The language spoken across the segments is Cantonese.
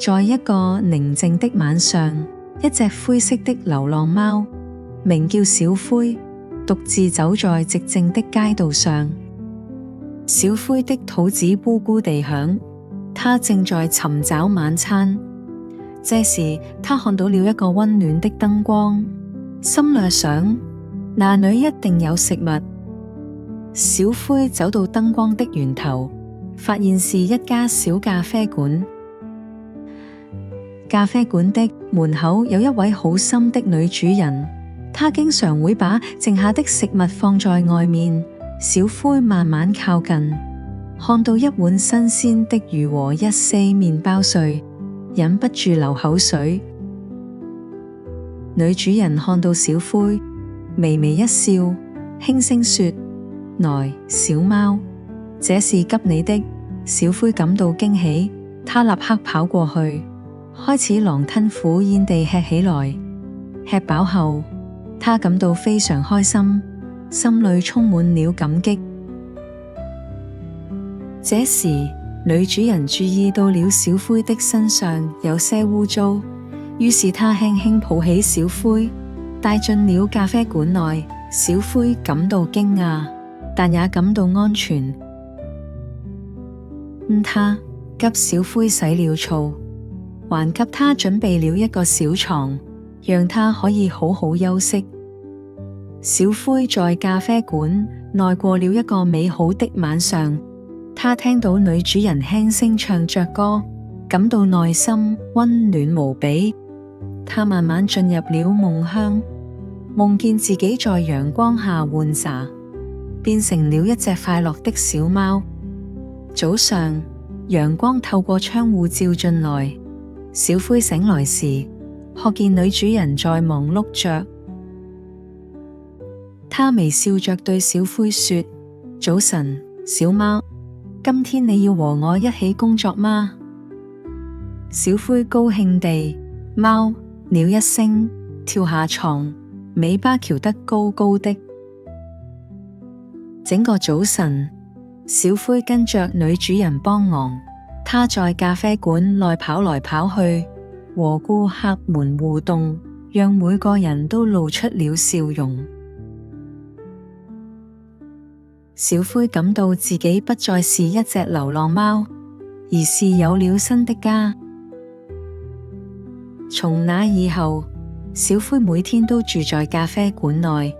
在一個寧靜的晚上，一隻灰色的流浪貓，名叫小灰，獨自走在寂靜的街道上。小灰的肚子咕咕地響，它正在尋找晚餐。這時，它看到了一個溫暖的燈光，心裏想，那裏一定有食物。小灰走到燈光的源頭，發現是一家小咖啡館。咖啡館的門口有一位好心的女主人，她經常會把剩下的食物放在外面。小灰慢慢靠近，看到一碗新鮮的魚和一些麵包碎，忍不住流口水。女主人看到小灰，微微一笑，輕聲說：來，小貓，這是給你的。小灰感到驚喜，她立刻跑過去，開始狼吞虎咽地吃起來。吃飽後，她感到非常開心，心裏充滿了感激。這時，女主人注意到了小灰的身上有些污糟，於是她輕輕抱起小灰，帶進了咖啡館內。小灰感到驚訝，但也感到安全。她給小灰洗了澡，還給她準備了一個小床，讓她可以好好休息。小灰在咖啡館內過了一個美好的晚上，她聽到女主人輕聲唱着歌，感到內心溫暖無比。她慢慢進入了夢鄉，夢見自己在陽光下玩耍，變成了一隻快樂的小貓。早上，陽光透過窗戶照進來，小灰醒來時，看見女主人在忙碌着。她微笑着對小灰說：早晨，小貓，今天你要和我一起工作嗎？小灰高興地貓了一聲，跳下床，尾巴翹得高高的。整個早晨，小灰跟着女主人幫忙，她在咖啡館內跑來跑去，和顧客們互動，讓每個人都露出了笑容。小灰感到自己不再是一隻流浪貓，而是有了新的家。從那以後，小灰每天都住在咖啡館內，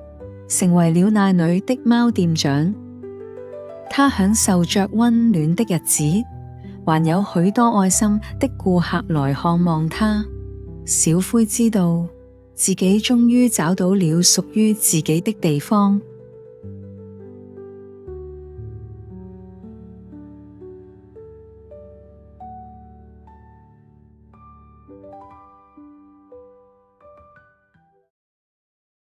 成為了那裏的貓店長。他享受着溫暖的日子，還有許多愛心的顧客來看望他。小灰知道自己終於找到了屬於自己的地方。